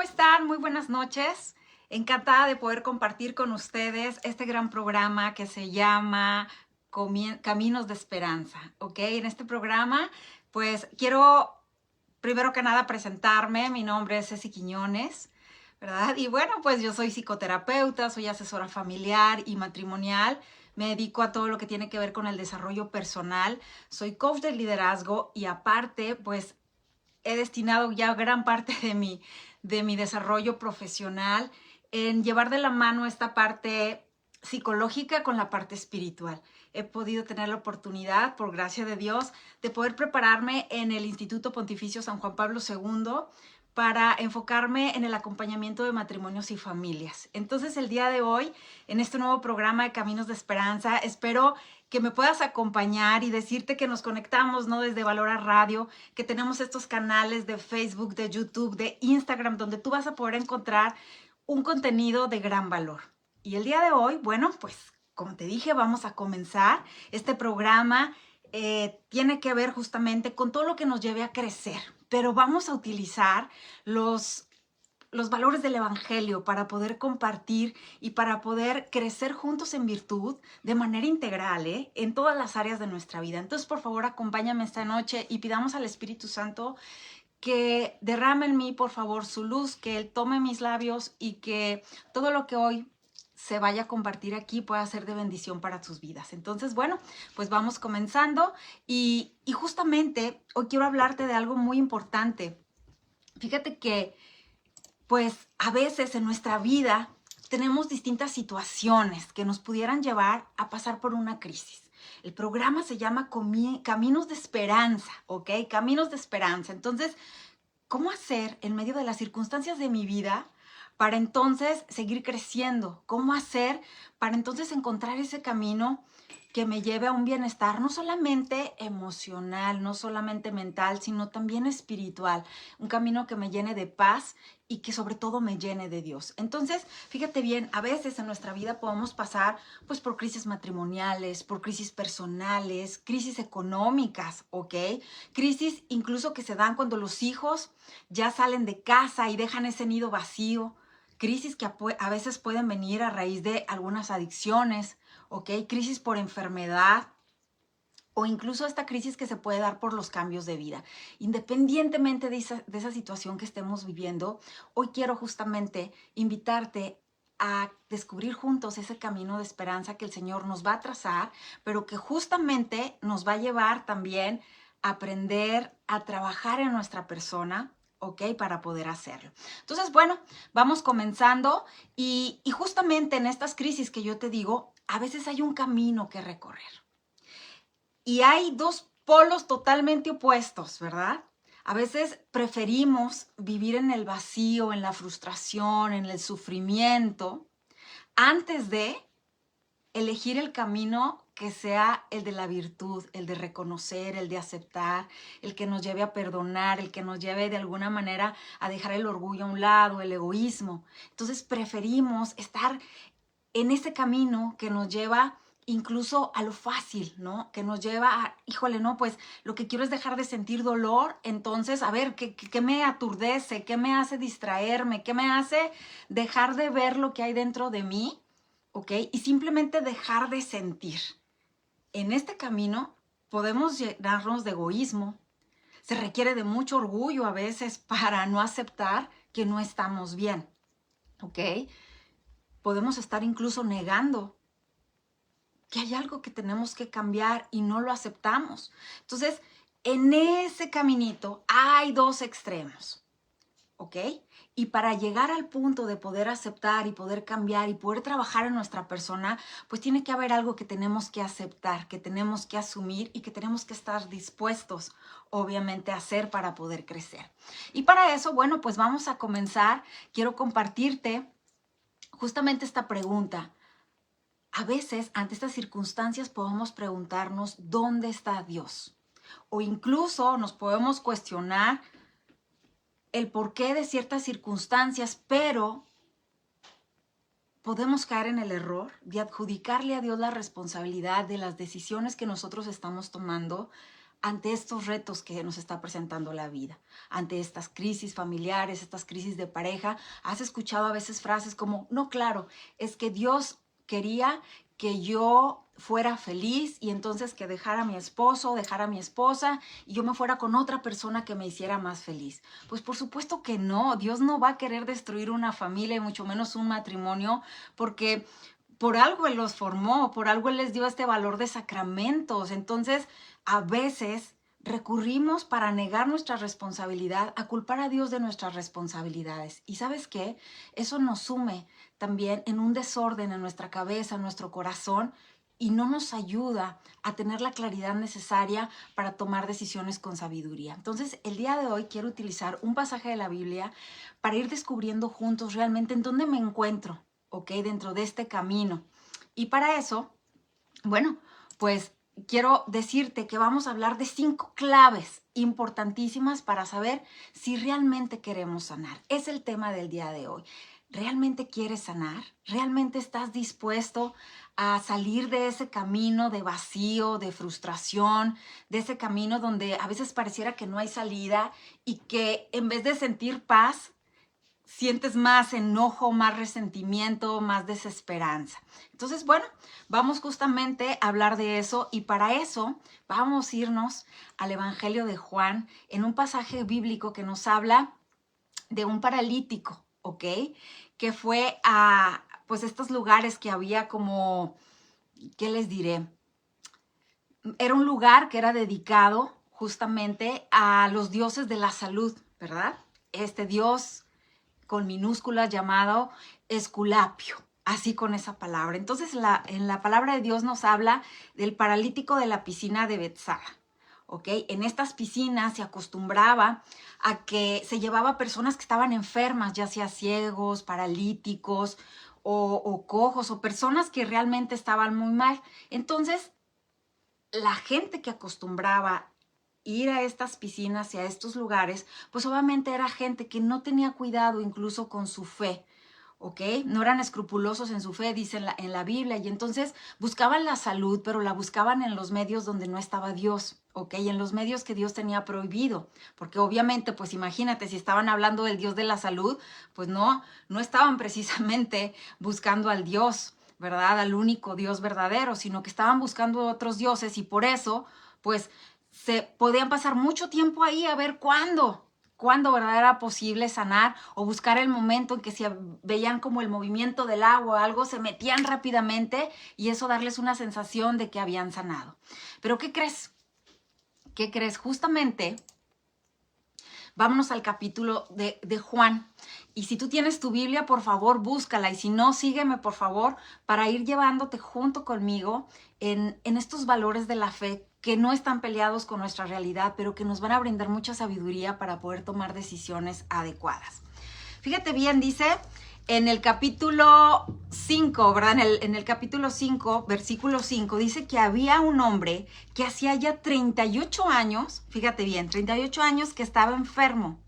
están? Muy buenas noches. Encantada de poder compartir con ustedes este gran programa que se llama Caminos de Esperanza, ¿ok? En este programa, pues quiero primero que nada presentarme. Mi nombre es Ceci Quiñones, ¿verdad? Y bueno, pues yo soy psicoterapeuta, soy asesora familiar y matrimonial. Me dedico a todo lo que tiene que ver con el desarrollo personal. Soy coach de liderazgo y aparte, pues he destinado ya gran parte de mi desarrollo profesional en llevar de la mano esta parte psicológica con la parte espiritual. He podido tener la oportunidad, por gracia de Dios, de poder prepararme en el Instituto Pontificio San Juan Pablo II para enfocarme en el acompañamiento de matrimonios y familias. Entonces, el día de hoy, en este nuevo programa de Caminos de Esperanza, espero que me puedas acompañar y decirte que nos conectamos, ¿no? Desde Valora Radio, que tenemos estos canales de Facebook, de YouTube, de Instagram, donde tú vas a poder encontrar un contenido de gran valor. Y el día de hoy, bueno, pues como te dije, vamos a comenzar este programa. Tiene que ver justamente con todo lo que nos lleve a crecer, pero vamos a utilizar los valores del Evangelio para poder compartir y para poder crecer juntos en virtud de manera integral, en todas las áreas de nuestra vida. Entonces, por favor, acompáñame esta noche y pidamos al Espíritu Santo que derrame en mí, por favor, su luz, que Él tome mis labios y que todo lo que hoy se vaya a compartir aquí pueda ser de bendición para sus vidas. Entonces, bueno, pues vamos comenzando y justamente hoy quiero hablarte de algo muy importante. Fíjate que pues a veces en nuestra vida tenemos distintas situaciones que nos pudieran llevar a pasar por una crisis. El programa se llama Caminos de Esperanza, ¿ok? Caminos de Esperanza. Entonces, ¿cómo hacer en medio de las circunstancias de mi vida para entonces seguir creciendo? ¿Cómo hacer para entonces encontrar ese camino que me lleve a un bienestar no solamente emocional, no solamente mental, sino también espiritual? Un camino que me llene de paz y que sobre todo me llene de Dios. Entonces, fíjate bien, a veces en nuestra vida podemos pasar pues por crisis matrimoniales, por crisis personales, crisis económicas, ¿ok? Crisis incluso que se dan cuando los hijos ya salen de casa y dejan ese nido vacío. Crisis que a veces pueden venir a raíz de algunas adicciones, ¿ok? Crisis por enfermedad o incluso esta crisis que se puede dar por los cambios de vida. Independientemente de esa situación que estemos viviendo, hoy quiero justamente invitarte a descubrir juntos ese camino de esperanza que el Señor nos va a trazar, pero que justamente nos va a llevar también a aprender a trabajar en nuestra persona, ¿ok? Para poder hacerlo. Entonces, bueno, vamos comenzando y justamente en estas crisis que yo te digo, a veces hay un camino que recorrer. Y hay dos polos totalmente opuestos, ¿verdad? A veces preferimos vivir en el vacío, en la frustración, en el sufrimiento, antes de elegir el camino que sea el de la virtud, el de reconocer, el de aceptar, el que nos lleve a perdonar, el que nos lleve de alguna manera a dejar el orgullo a un lado, el egoísmo. Entonces preferimos estar en ese camino que nos lleva incluso a lo fácil, ¿no? Que nos lleva a, híjole, no, pues lo que quiero es dejar de sentir dolor, entonces, a ver, ¿qué me aturdece? ¿Qué me hace distraerme? ¿Qué me hace dejar de ver lo que hay dentro de mí? ¿Ok? Y simplemente dejar de sentir. En este camino podemos llenarnos de egoísmo. Se requiere de mucho orgullo a veces para no aceptar que no estamos bien, ¿ok? Podemos estar incluso negando que hay algo que tenemos que cambiar y no lo aceptamos. Entonces, en ese caminito hay dos extremos, ¿ok? Y para llegar al punto de poder aceptar y poder cambiar y poder trabajar en nuestra persona, pues tiene que haber algo que tenemos que aceptar, que tenemos que asumir y que tenemos que estar dispuestos, obviamente, a hacer para poder crecer. Y para eso, bueno, pues vamos a comenzar. Quiero compartirte justamente esta pregunta. A veces, ante estas circunstancias, podemos preguntarnos, ¿dónde está Dios? O incluso nos podemos cuestionar el porqué de ciertas circunstancias, pero podemos caer en el error de adjudicarle a Dios la responsabilidad de las decisiones que nosotros estamos tomando ante estos retos que nos está presentando la vida, ante estas crisis familiares, estas crisis de pareja. Has escuchado a veces frases como, no, claro, es que Dios quería que yo fuera feliz y entonces que dejara a mi esposo, dejara a mi esposa y yo me fuera con otra persona que me hiciera más feliz. Pues por supuesto que no, Dios no va a querer destruir una familia y mucho menos un matrimonio, porque por algo Él los formó, por algo Él les dio este valor de sacramentos. Entonces, a veces recurrimos para negar nuestra responsabilidad, a culpar a Dios de nuestras responsabilidades. ¿Y sabes qué? Eso nos sume también en un desorden en nuestra cabeza, en nuestro corazón, y no nos ayuda a tener la claridad necesaria para tomar decisiones con sabiduría. Entonces, el día de hoy quiero utilizar un pasaje de la Biblia para ir descubriendo juntos realmente en dónde me encuentro, ¿ok? Dentro de este camino. Y para eso, bueno, pues quiero decirte que vamos a hablar de 5 claves importantísimas para saber si realmente queremos sanar. Es el tema del día de hoy. ¿Realmente quieres sanar? ¿Realmente estás dispuesto a salir de ese camino de vacío, de frustración, de ese camino donde a veces pareciera que no hay salida y que en vez de sentir paz, sientes más enojo, más resentimiento, más desesperanza? Entonces, bueno, vamos justamente a hablar de eso y para eso vamos a irnos al Evangelio de Juan en un pasaje bíblico que nos habla de un paralítico, ¿ok? Que fue a, pues, estos lugares que había como, ¿qué les diré? Era un lugar que era dedicado justamente a los dioses de la salud, ¿verdad? Este dios con minúsculas llamado Esculapio, así con esa palabra. Entonces en la palabra de Dios nos habla del paralítico de la piscina de Bethsada. ¿Ok? En estas piscinas se acostumbraba a que se llevaba personas que estaban enfermas, ya sea ciegos, paralíticos o cojos o personas que realmente estaban muy mal. Entonces la gente que acostumbraba ir a estas piscinas y a estos lugares, pues obviamente era gente que no tenía cuidado incluso con su fe, ¿ok? No eran escrupulosos en su fe, dice en la Biblia, y entonces buscaban la salud, pero la buscaban en los medios donde no estaba Dios, ¿ok? En los medios que Dios tenía prohibido, porque obviamente, pues imagínate, si estaban hablando del Dios de la salud, pues no estaban precisamente buscando al Dios, ¿verdad? Al único Dios verdadero, sino que estaban buscando otros dioses y por eso, pues se podían pasar mucho tiempo ahí a ver cuándo ¿verdad? Era posible sanar o buscar el momento en que si veían como el movimiento del agua o algo, se metían rápidamente y eso darles una sensación de que habían sanado. Pero ¿qué crees? ¿Qué crees? Justamente, vámonos al capítulo de Juan. Y si tú tienes tu Biblia, por favor, búscala. Y si no, sígueme, por favor, para ir llevándote junto conmigo en estos valores de la fe que no están peleados con nuestra realidad, pero que nos van a brindar mucha sabiduría para poder tomar decisiones adecuadas. Fíjate bien, dice en el capítulo 5, ¿verdad? En el capítulo 5, versículo 5, dice que había un hombre que hacía ya 38 años, fíjate bien, 38 años que estaba enfermo.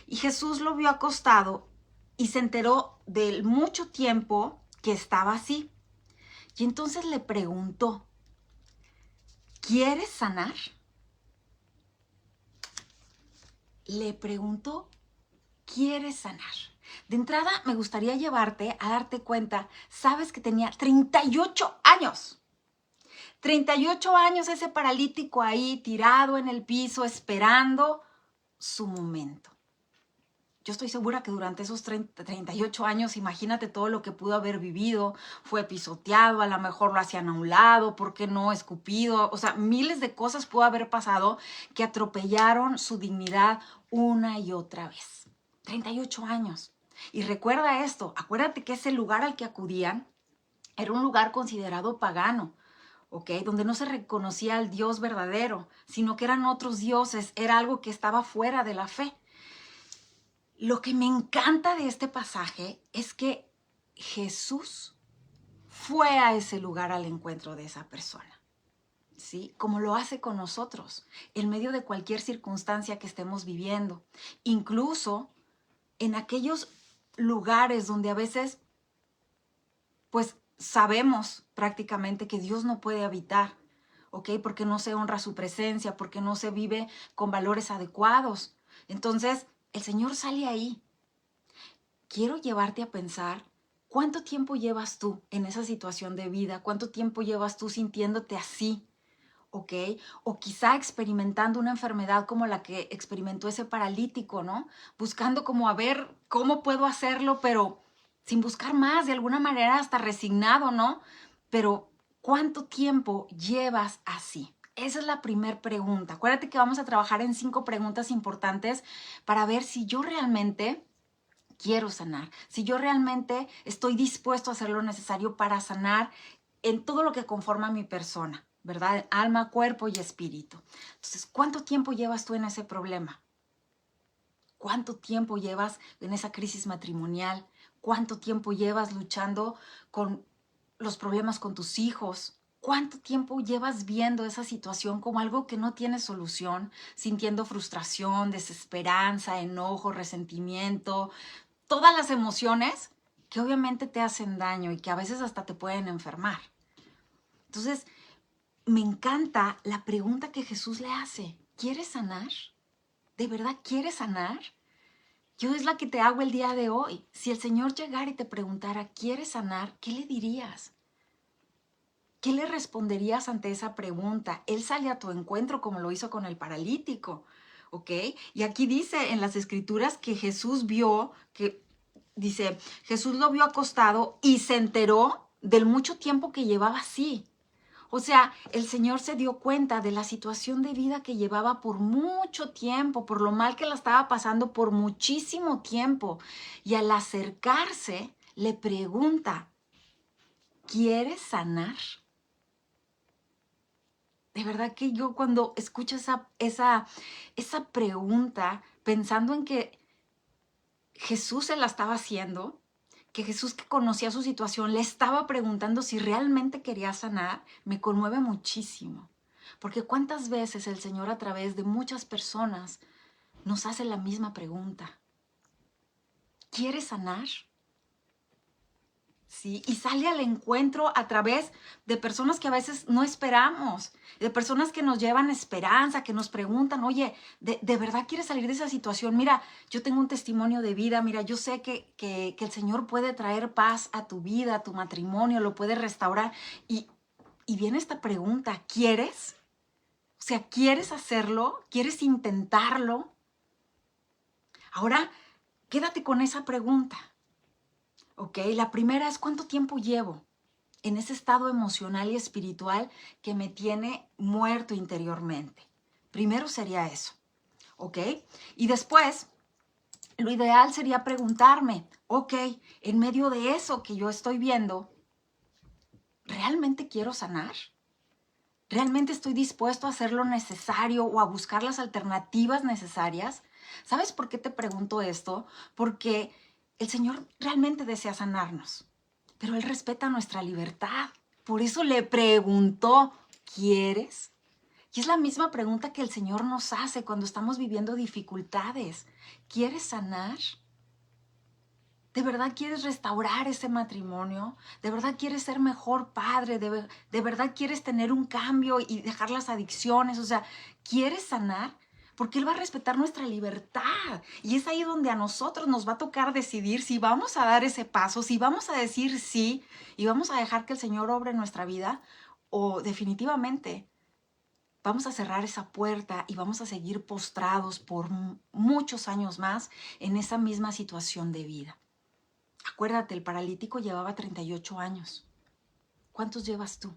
Y Jesús lo vio acostado y se enteró del mucho tiempo que estaba así. Y entonces le preguntó, ¿quieres sanar? Le preguntó, ¿quieres sanar? De entrada, me gustaría llevarte a darte cuenta, sabes que tenía 38 años. 38 años ese paralítico ahí tirado en el piso esperando su momento. Yo estoy segura que durante esos 38 años, imagínate todo lo que pudo haber vivido, fue pisoteado, a lo mejor lo hacían a un lado, ¿por qué no? Escupido, o sea, miles de cosas pudo haber pasado que atropellaron su dignidad una y otra vez. 38 años. Y recuerda esto, acuérdate que ese lugar al que acudían era un lugar considerado pagano, ¿ok? Donde no se reconocía al Dios verdadero, sino que eran otros dioses, era algo que estaba fuera de la fe. Lo que me encanta de este pasaje es que Jesús fue a ese lugar al encuentro de esa persona, ¿sí? Como lo hace con nosotros, en medio de cualquier circunstancia que estemos viviendo, incluso en aquellos lugares donde a veces, pues, sabemos prácticamente que Dios no puede habitar, ¿ok? Porque no se honra su presencia, porque no se vive con valores adecuados. Entonces, el Señor sale ahí. Quiero llevarte a pensar cuánto tiempo llevas tú en esa situación de vida, cuánto tiempo llevas tú sintiéndote así, ¿ok? O quizá experimentando una enfermedad como la que experimentó ese paralítico, ¿no? Buscando como a ver cómo puedo hacerlo, pero sin buscar más, de alguna manera hasta resignado, ¿no? Pero ¿cuánto tiempo llevas así? Esa es la primera pregunta. Acuérdate que vamos a trabajar en 5 preguntas importantes para ver si yo realmente quiero sanar, si yo realmente estoy dispuesto a hacer lo necesario para sanar en todo lo que conforma mi persona, ¿verdad? Alma, cuerpo y espíritu. Entonces, ¿cuánto tiempo llevas tú en ese problema? ¿Cuánto tiempo llevas en esa crisis matrimonial? ¿Cuánto tiempo llevas luchando con los problemas con tus hijos? ¿Cuánto tiempo llevas viendo esa situación como algo que no tiene solución, sintiendo frustración, desesperanza, enojo, resentimiento, todas las emociones que obviamente te hacen daño y que a veces hasta te pueden enfermar? Entonces, me encanta la pregunta que Jesús le hace. ¿Quieres sanar? ¿De verdad quieres sanar? Yo es la que te hago el día de hoy. Si el Señor llegara y te preguntara, ¿quieres sanar? ¿Qué le dirías? ¿Qué le responderías ante esa pregunta? Él sale a tu encuentro como lo hizo con el paralítico, ¿ok? Y aquí dice en las Escrituras que Jesús vio, que dice, Jesús lo vio acostado y se enteró del mucho tiempo que llevaba así. O sea, el Señor se dio cuenta de la situación de vida que llevaba por mucho tiempo, por lo mal que la estaba pasando por muchísimo tiempo. Y al acercarse, le pregunta, ¿quieres sanar? De verdad que yo cuando escucho esa pregunta, pensando en que Jesús se la estaba haciendo, que Jesús, que conocía su situación, le estaba preguntando si realmente quería sanar, me conmueve muchísimo. Porque cuántas veces el Señor a través de muchas personas nos hace la misma pregunta. ¿Quieres sanar? Sí, y sale al encuentro a través de personas que a veces no esperamos, de personas que nos llevan esperanza, que nos preguntan, oye, ¿de verdad quieres salir de esa situación? Mira, yo tengo un testimonio de vida, mira, yo sé que el Señor puede traer paz a tu vida, a tu matrimonio, lo puede restaurar. Y viene esta pregunta, ¿quieres? O sea, ¿quieres hacerlo? ¿Quieres intentarlo? Ahora, quédate con esa pregunta, ¿ok? La primera es, ¿cuánto tiempo llevo en ese estado emocional y espiritual que me tiene muerto interiormente? Primero sería eso, ¿ok? Y después, lo ideal sería preguntarme, ok, en medio de eso que yo estoy viendo, ¿realmente quiero sanar? ¿Realmente estoy dispuesto a hacer lo necesario o a buscar las alternativas necesarias? ¿Sabes por qué te pregunto esto? Porque el Señor realmente desea sanarnos, pero Él respeta nuestra libertad. Por eso le preguntó, ¿quieres? Y es la misma pregunta que el Señor nos hace cuando estamos viviendo dificultades. ¿Quieres sanar? ¿De verdad quieres restaurar ese matrimonio? ¿De verdad quieres ser mejor padre? ¿De verdad quieres tener un cambio y dejar las adicciones? O sea, ¿quieres sanar? Porque Él va a respetar nuestra libertad. Y es ahí donde a nosotros nos va a tocar decidir si vamos a dar ese paso, si vamos a decir sí y vamos a dejar que el Señor obre en nuestra vida, o definitivamente vamos a cerrar esa puerta y vamos a seguir postrados por muchos años más en esa misma situación de vida. Acuérdate, el paralítico llevaba 38 años. ¿Cuántos llevas tú?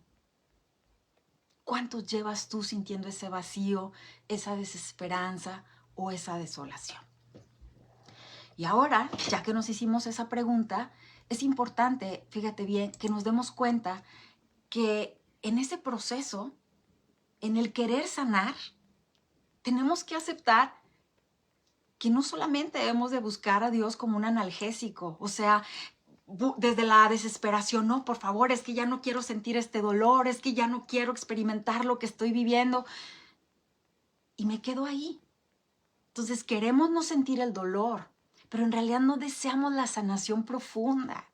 ¿Cuántos llevas tú sintiendo ese vacío, esa desesperanza o esa desolación? Y ahora, ya que nos hicimos esa pregunta, es importante, fíjate bien, que nos demos cuenta que en ese proceso, en el querer sanar, tenemos que aceptar que no solamente hemos de buscar a Dios como un analgésico, o sea, desde la desesperación, no, por favor, es que ya no quiero sentir este dolor, es que ya no quiero experimentar lo que estoy viviendo y me quedo ahí. Entonces queremos no sentir el dolor, pero en realidad no deseamos la sanación profunda.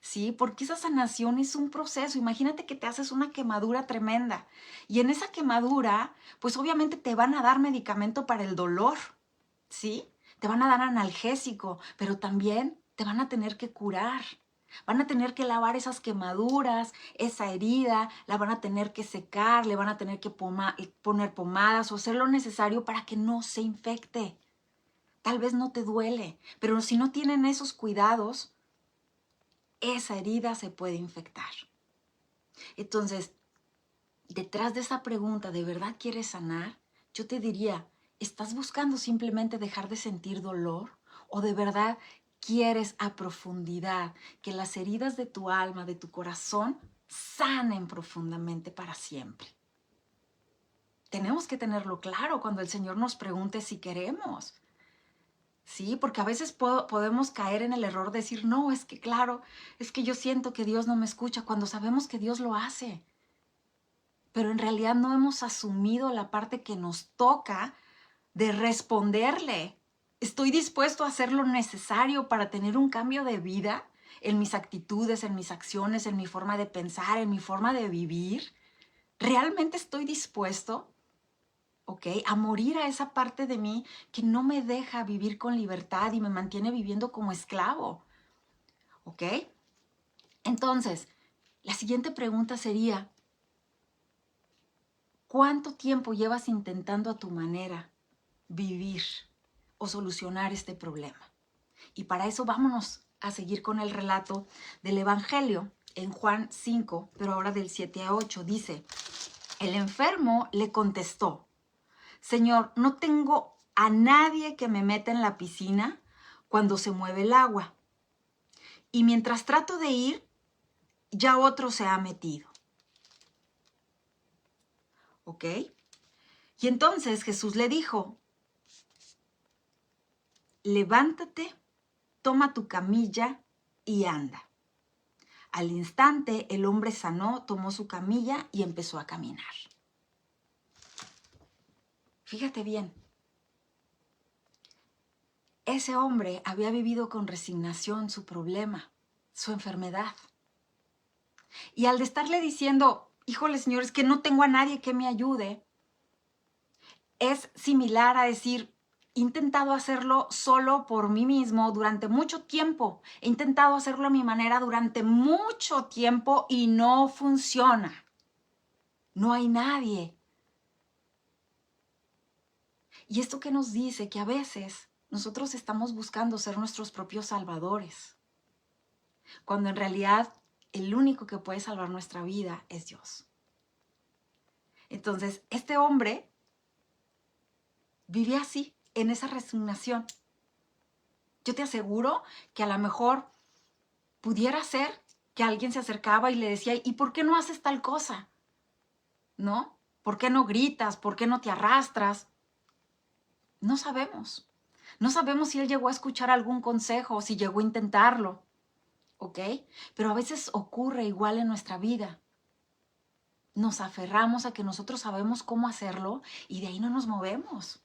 ¿sí? Porque esa sanación es un proceso. Imagínate que te haces una quemadura tremenda y en esa quemadura, pues obviamente te van a dar medicamento para el dolor, ¿sí? Te van a dar analgésico, pero también te van a tener que curar. Van a tener que lavar esas quemaduras, esa herida, la van a tener que secar, le van a tener que poner pomadas o hacer lo necesario para que no se infecte. Tal vez no te duele, pero si no tienen esos cuidados, esa herida se puede infectar. Entonces, detrás de esa pregunta, ¿de verdad quieres sanar? Yo te diría, ¿estás buscando simplemente dejar de sentir dolor? ¿O de verdad quieres a profundidad que las heridas de tu alma, de tu corazón, sanen profundamente para siempre? Tenemos que tenerlo claro cuando el Señor nos pregunte si queremos. Sí, porque a veces podemos caer en el error de decir, no, es que claro, es que yo siento que Dios no me escucha, cuando sabemos que Dios lo hace. Pero en realidad no hemos asumido la parte que nos toca de responderle. ¿Estoy dispuesto a hacer lo necesario para tener un cambio de vida en mis actitudes, en mis acciones, en mi forma de pensar, en mi forma de vivir? ¿Realmente estoy dispuesto? ¿Ok? A morir a esa parte de mí que no me deja vivir con libertad y me mantiene viviendo como esclavo. ¿Ok? Entonces, la siguiente pregunta sería, ¿cuánto tiempo llevas intentando a tu manera vivir o solucionar este problema? Y para eso vámonos a seguir con el relato del Evangelio en Juan 5, pero ahora del 7 a 8. Dice, el enfermo le contestó, Señor, no tengo a nadie que me meta en la piscina cuando se mueve el agua. Y mientras trato de ir, ya otro se ha metido. ¿Ok? Y entonces Jesús le dijo, levántate, toma tu camilla y anda. Al instante el hombre sanó, tomó su camilla y empezó a caminar. Fíjate bien, ese hombre había vivido con resignación su problema, su enfermedad. Y al estarle diciendo, híjole Señor, es que no tengo a nadie que me ayude, es similar a decir, he intentado hacerlo solo por mí mismo durante mucho tiempo. He intentado hacerlo a mi manera durante mucho tiempo y no funciona. No hay nadie. Y esto que nos dice que a veces nosotros estamos buscando ser nuestros propios salvadores, cuando en realidad el único que puede salvar nuestra vida es Dios. Entonces, este hombre vivía así, en esa resignación. Yo te aseguro que a lo mejor pudiera ser que alguien se acercaba y le decía, ¿y por qué no haces tal cosa? ¿No? ¿Por qué no gritas? ¿Por qué no te arrastras? No sabemos. No sabemos si él llegó a escuchar algún consejo o si llegó a intentarlo. ¿Ok? Pero a veces ocurre igual en nuestra vida. Nos aferramos a que nosotros sabemos cómo hacerlo y de ahí no nos movemos.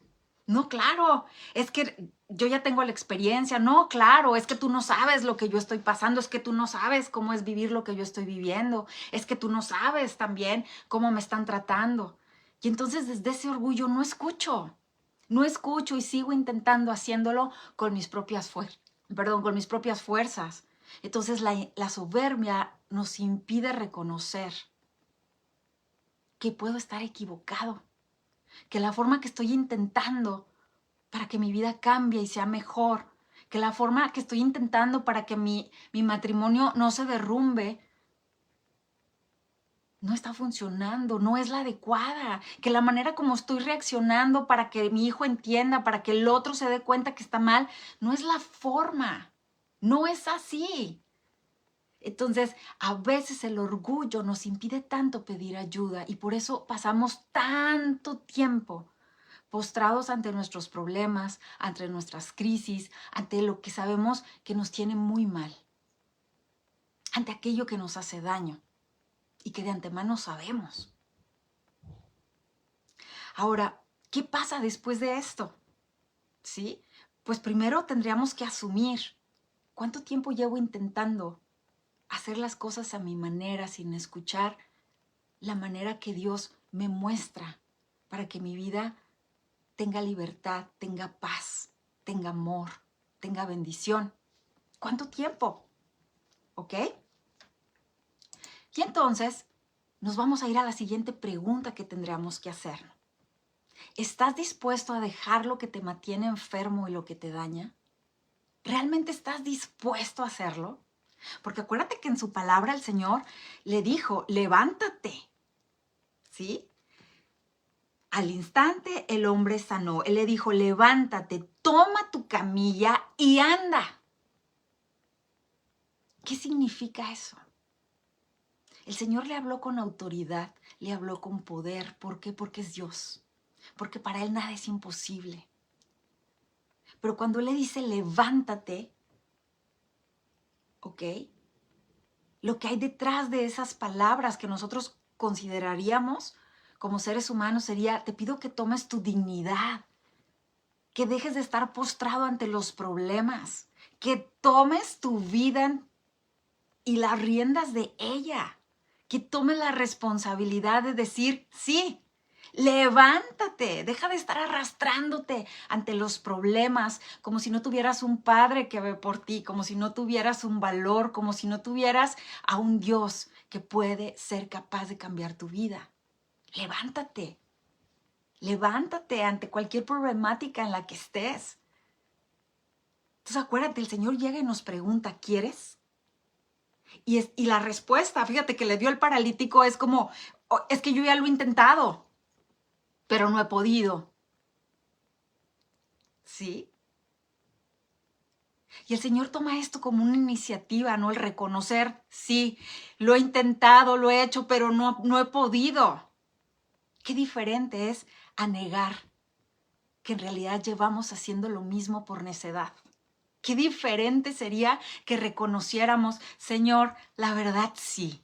No, claro, es que yo ya tengo la experiencia. No, claro, es que tú no sabes lo que yo estoy pasando, es que tú no sabes cómo es vivir lo que yo estoy viviendo, es que tú no sabes también cómo me están tratando. Y entonces desde ese orgullo no escucho y sigo intentando haciéndolo con mis propias con mis propias fuerzas. Entonces la soberbia nos impide reconocer que puedo estar equivocado, que la forma que estoy intentando para que mi vida cambie y sea mejor, que la forma que estoy intentando para que mi matrimonio no se derrumbe, no está funcionando, no es la adecuada, que la manera como estoy reaccionando para que mi hijo entienda, para que el otro se dé cuenta que está mal, no es la forma, no es así. Entonces, a veces el orgullo nos impide tanto pedir ayuda y por eso pasamos tanto tiempo postrados ante nuestros problemas, ante nuestras crisis, ante lo que sabemos que nos tiene muy mal, ante aquello que nos hace daño y que de antemano sabemos. Ahora, ¿qué pasa después de esto? ¿Sí? Pues primero tendríamos que asumir cuánto tiempo llevo intentando hacer las cosas a mi manera sin escuchar la manera que Dios me muestra para que mi vida tenga libertad, tenga paz, tenga amor, tenga bendición. ¿Cuánto tiempo? ¿Ok? Y entonces nos vamos a ir a la siguiente pregunta que tendríamos que hacernos. ¿Estás dispuesto a dejar lo que te mantiene enfermo y lo que te daña? ¿Realmente estás dispuesto a hacerlo? Porque acuérdate que en su palabra el Señor le dijo, levántate, ¿sí? Al instante el hombre sanó. Él le dijo, levántate, toma tu camilla y anda. ¿Qué significa eso? El Señor le habló con autoridad, le habló con poder. ¿Por qué? Porque es Dios. Porque para Él nada es imposible. Pero cuando Él le dice, levántate, ¿ok? Lo que hay detrás de esas palabras que nosotros consideraríamos como seres humanos sería, te pido que tomes tu dignidad, que dejes de estar postrado ante los problemas, que tomes tu vida y las riendas de ella, que tomes la responsabilidad de decir, sí, levántate, deja de estar arrastrándote ante los problemas, como si no tuvieras un padre que ve por ti, como si no tuvieras un valor, como si no tuvieras a un Dios que puede ser capaz de cambiar tu vida. Levántate, levántate ante cualquier problemática en la que estés. Entonces acuérdate, el Señor llega y nos pregunta, ¿quieres? Y la respuesta, fíjate, que le dio el paralítico es como, "Oh, es que yo ya lo he intentado, pero no he podido". ¿Sí? Y el Señor toma esto como una iniciativa, ¿no? El reconocer, sí, lo he intentado, lo he hecho, pero no he podido. Qué diferente es a negar que en realidad llevamos haciendo lo mismo por necedad. Qué diferente sería que reconociéramos, Señor, la verdad sí.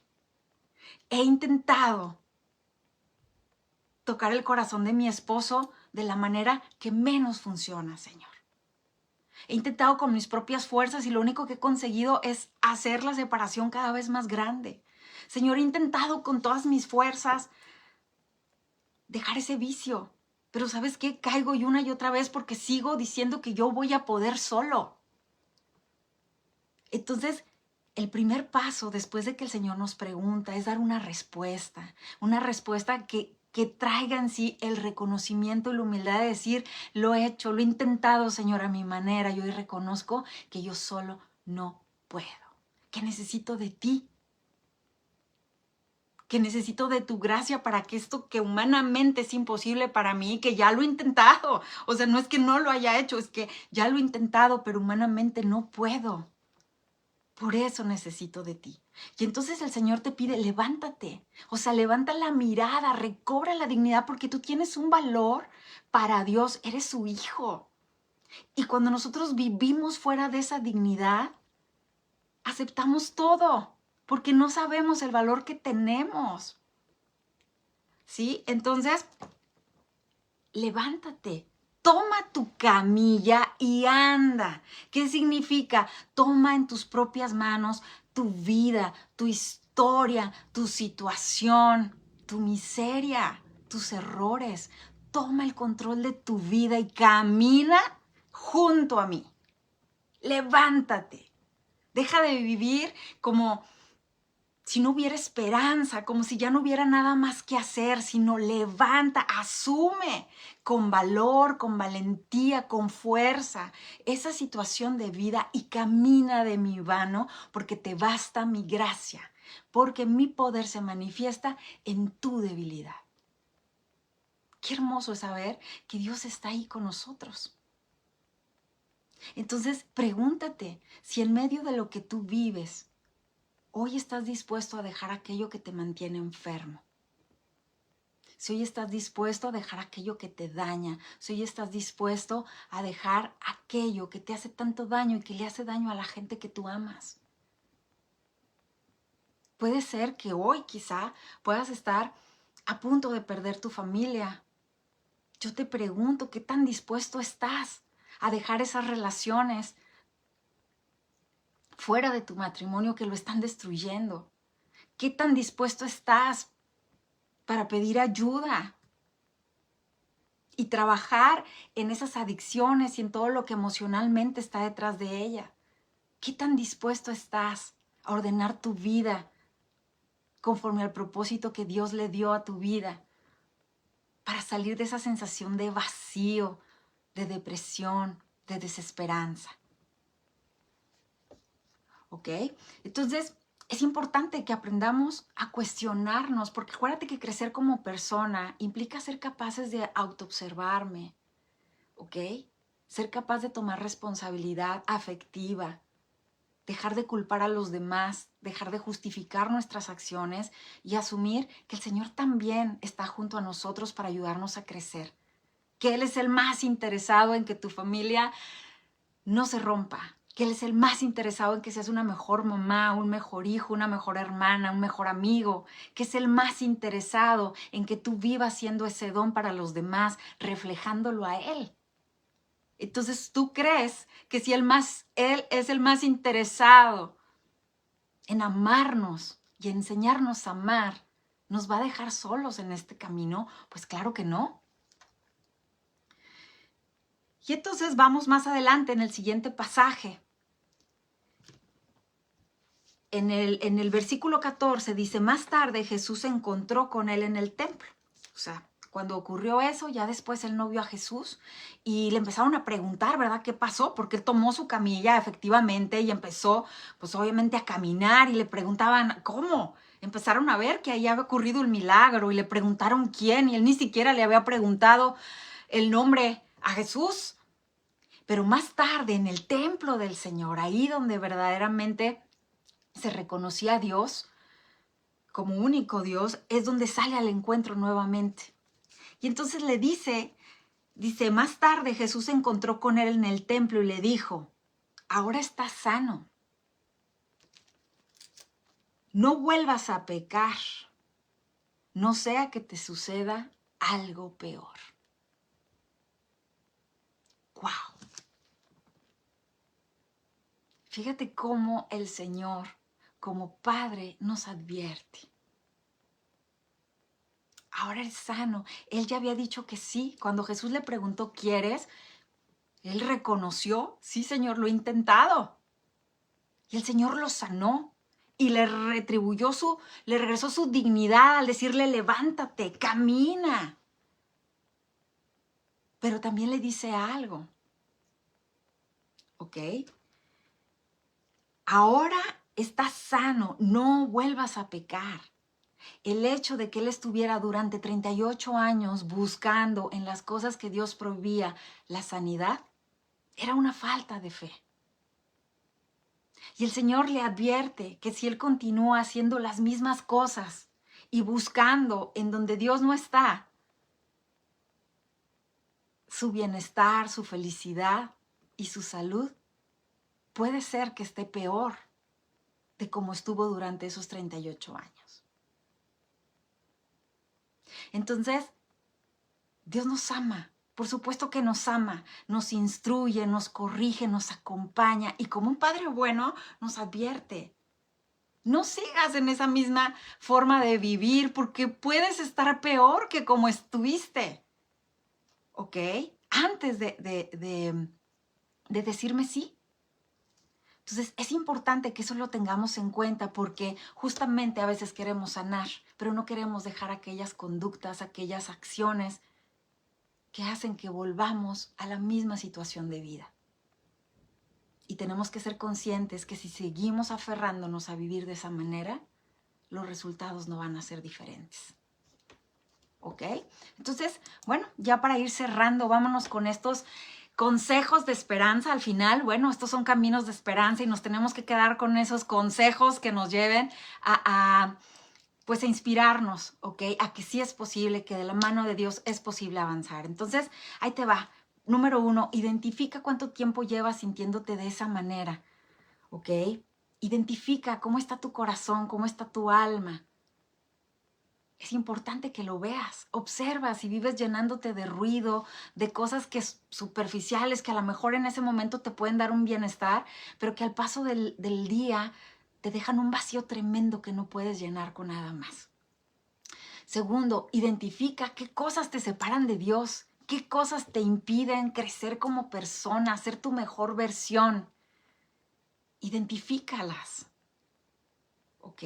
He intentado tocar el corazón de mi esposo de la manera que menos funciona, Señor. He intentado con mis propias fuerzas y lo único que he conseguido es hacer la separación cada vez más grande. Señor, he intentado con todas mis fuerzas dejar ese vicio, pero ¿sabes qué? Caigo y otra vez porque sigo diciendo que yo voy a poder solo. Entonces, el primer paso después de que el Señor nos pregunta es dar una respuesta que traiga en sí el reconocimiento y la humildad de decir, lo he hecho, lo he intentado, Señor, a mi manera. Yo hoy reconozco que yo solo no puedo, que necesito de ti, que necesito de tu gracia para que esto que humanamente es imposible para mí, que ya lo he intentado. O sea, no es que no lo haya hecho, es que ya lo he intentado, pero humanamente no puedo. Por eso necesito de ti. Y entonces el Señor te pide, levántate. O sea, levanta la mirada, recobra la dignidad porque tú tienes un valor para Dios, eres su hijo. Y cuando nosotros vivimos fuera de esa dignidad, aceptamos todo porque no sabemos el valor que tenemos. ¿Sí? Entonces, levántate. Toma tu camilla y anda. ¿Qué significa? Toma en tus propias manos tu vida, tu historia, tu situación, tu miseria, tus errores. Toma el control de tu vida y camina junto a mí. Levántate. Deja de vivir como si no hubiera esperanza, como si ya no hubiera nada más que hacer, sino levanta, asume con valor, con valentía, con fuerza esa situación de vida y camina de mi mano porque te basta mi gracia, porque mi poder se manifiesta en tu debilidad. Qué hermoso es saber que Dios está ahí con nosotros. Entonces, pregúntate si en medio de lo que tú vives, hoy estás dispuesto a dejar aquello que te mantiene enfermo. Si hoy estás dispuesto a dejar aquello que te daña. Si hoy estás dispuesto a dejar aquello que te hace tanto daño y que le hace daño a la gente que tú amas. Puede ser que hoy quizá puedas estar a punto de perder tu familia. Yo te pregunto, ¿qué tan dispuesto estás a dejar esas relaciones fuera de tu matrimonio que lo están destruyendo? ¿Qué tan dispuesto estás para pedir ayuda y trabajar en esas adicciones y en todo lo que emocionalmente está detrás de ella? ¿Qué tan dispuesto estás a ordenar tu vida conforme al propósito que Dios le dio a tu vida para salir de esa sensación de vacío, de depresión, de desesperanza? ¿Ok? Entonces, es importante que aprendamos a cuestionarnos, porque acuérdate que crecer como persona implica ser capaces de autoobservarme, ¿ok? Ser capaz de tomar responsabilidad afectiva, dejar de culpar a los demás, dejar de justificar nuestras acciones y asumir que el Señor también está junto a nosotros para ayudarnos a crecer, que Él es el más interesado en que tu familia no se rompa, que Él es el más interesado en que seas una mejor mamá, un mejor hijo, una mejor hermana, un mejor amigo, que es el más interesado en que tú vivas siendo ese don para los demás, reflejándolo a Él. Entonces tú crees que si Él es el más interesado en amarnos y enseñarnos a amar, ¿nos va a dejar solos en este camino? Pues claro que no. Y entonces vamos más adelante en el siguiente pasaje. En el versículo 14 dice, más tarde Jesús se encontró con él en el templo. O sea, cuando ocurrió eso, ya después él no vio a Jesús y le empezaron a preguntar, ¿verdad? ¿Qué pasó? Porque él tomó su camilla efectivamente y empezó, pues obviamente a caminar y le preguntaban, ¿cómo? Empezaron a ver que ahí había ocurrido el milagro y le preguntaron quién y él ni siquiera le había preguntado el nombre a Jesús. Pero más tarde en el templo del Señor, ahí donde verdaderamente se reconocía a Dios como único Dios, es donde sale al encuentro nuevamente. Y entonces le dice, más tarde Jesús se encontró con él en el templo y le dijo, ahora estás sano, no vuelvas a pecar, no sea que te suceda algo peor. ¡Wow! Fíjate cómo el Señor, como Padre, nos advierte. Ahora eres sano. Él ya había dicho que sí. Cuando Jesús le preguntó, ¿quieres? Él reconoció, sí, Señor, lo he intentado. Y el Señor lo sanó y le regresó su dignidad al decirle, levántate, camina. Pero también le dice algo, ¿ok? Ahora estás sano, no vuelvas a pecar. El hecho de que él estuviera durante 38 años buscando en las cosas que Dios proveía la sanidad, era una falta de fe. Y el Señor le advierte que si él continúa haciendo las mismas cosas y buscando en donde Dios no está, su bienestar, su felicidad y su salud, puede ser que esté peor de como estuvo durante esos 38 años. Entonces, Dios nos ama. Por supuesto que nos ama, nos instruye, nos corrige, nos acompaña y como un padre bueno nos advierte. No sigas en esa misma forma de vivir porque puedes estar peor que como estuviste, ¿ok? Antes de decirme sí. Entonces es importante que eso lo tengamos en cuenta porque justamente a veces queremos sanar, pero no queremos dejar aquellas conductas, aquellas acciones que hacen que volvamos a la misma situación de vida. Y tenemos que ser conscientes que si seguimos aferrándonos a vivir de esa manera, los resultados no van a ser diferentes. ¿Ok? Entonces, bueno, ya para ir cerrando, vámonos con estos consejos de esperanza al final. Bueno, estos son caminos de esperanza y nos tenemos que quedar con esos consejos que nos lleven pues a inspirarnos, ¿ok? A que sí es posible, que de la mano de Dios es posible avanzar. Entonces, ahí te va. Número 1, identifica cuánto tiempo llevas sintiéndote de esa manera, ¿ok? Identifica cómo está tu corazón, cómo está tu alma. Es importante que lo veas. Observa si vives llenándote de ruido, de cosas superficiales que a lo mejor en ese momento te pueden dar un bienestar, pero que al paso del día te dejan un vacío tremendo que no puedes llenar con nada más. Segundo, identifica qué cosas te separan de Dios, qué cosas te impiden crecer como persona, ser tu mejor versión. Identifícalas, ¿ok?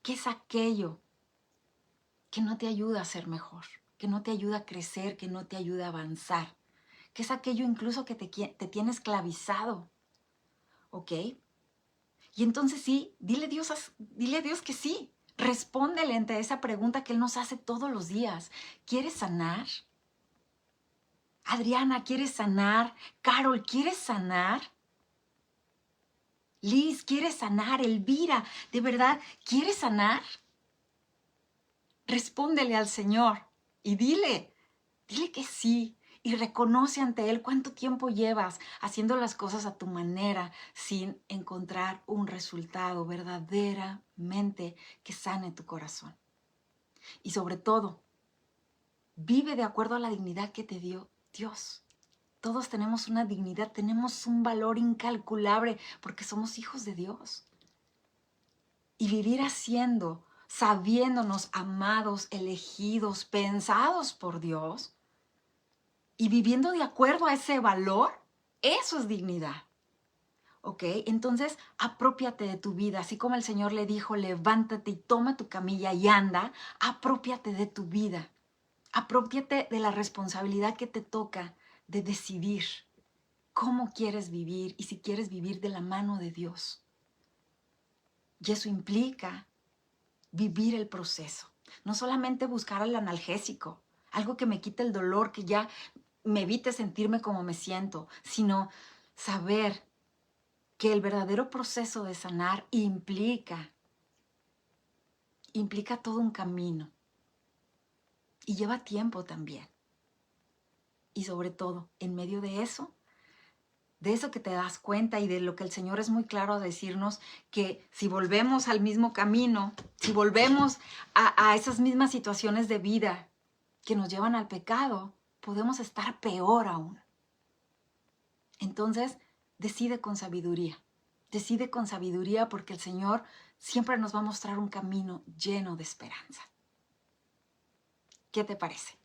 ¿Qué es aquello que no te ayuda a ser mejor, que no te ayuda a crecer, que no te ayuda a avanzar? ¿Qué es aquello incluso que te tiene esclavizado? ¿Ok? Y entonces sí, dile a Dios que sí. Respóndele ante esa pregunta que Él nos hace todos los días. ¿Quieres sanar? Adriana, ¿quieres sanar? Carol, ¿quieres sanar? Liz, ¿quieres sanar? Elvira, ¿de verdad quieres sanar? Respóndele al Señor y dile que sí. Y reconoce ante Él cuánto tiempo llevas haciendo las cosas a tu manera sin encontrar un resultado verdaderamente que sane tu corazón. Y sobre todo, vive de acuerdo a la dignidad que te dio Dios. Todos tenemos una dignidad, tenemos un valor incalculable porque somos hijos de Dios. Y vivir haciendo, sabiéndonos amados, elegidos, pensados por Dios, y viviendo de acuerdo a ese valor, eso es dignidad. ¿Ok? Entonces, aprópiate de tu vida. Así como el Señor le dijo, levántate y toma tu camilla y anda, aprópiate de tu vida. Aprópiate de la responsabilidad que te toca de decidir cómo quieres vivir y si quieres vivir de la mano de Dios. Y eso implica vivir el proceso. No solamente buscar el analgésico, algo que me quite el dolor, que ya me evite sentirme como me siento, sino saber que el verdadero proceso de sanar implica todo un camino y lleva tiempo también. Y sobre todo, en medio de eso que te das cuenta y de lo que el Señor es muy claro a decirnos, que si volvemos al mismo camino, si volvemos a esas mismas situaciones de vida que nos llevan al pecado, podemos estar peor aún. Entonces, decide con sabiduría porque el Señor siempre nos va a mostrar un camino lleno de esperanza. ¿Qué te parece?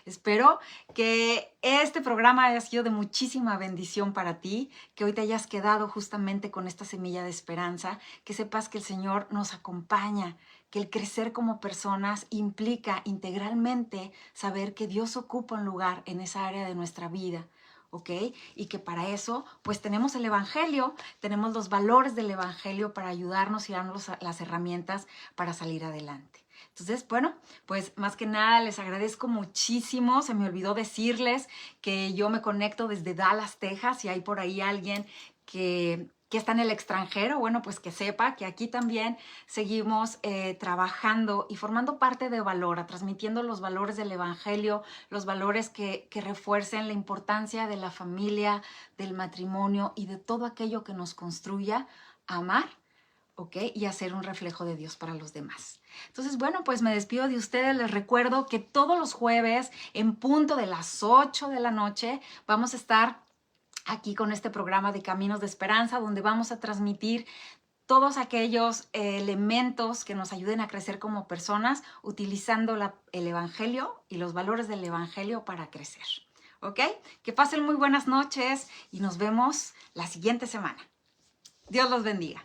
Espero que este programa haya sido de muchísima bendición para ti, que hoy te hayas quedado justamente con esta semilla de esperanza, que sepas que el Señor nos acompaña, que el crecer como personas implica integralmente saber que Dios ocupa un lugar en esa área de nuestra vida, ¿ok? Y que para eso, pues tenemos el Evangelio, tenemos los valores del Evangelio para ayudarnos y darnos las herramientas para salir adelante. Entonces, bueno, pues más que nada les agradezco muchísimo. Se me olvidó decirles que yo me conecto desde Dallas, Texas, y hay por ahí alguien que está en el extranjero. Bueno, pues que sepa que aquí también seguimos trabajando y formando parte de Valora, transmitiendo los valores del Evangelio, los valores que refuercen la importancia de la familia, del matrimonio y de todo aquello que nos construya a amar, ¿ok? Y hacer un reflejo de Dios para los demás. Entonces, bueno, pues me despido de ustedes. Les recuerdo que todos los jueves, en punto de las 8 de la noche, vamos a estar aquí con este programa de Caminos de Esperanza, donde vamos a transmitir todos aquellos elementos que nos ayuden a crecer como personas, utilizando el Evangelio y los valores del Evangelio para crecer. ¿Ok? Que pasen muy buenas noches y nos vemos la siguiente semana. Dios los bendiga.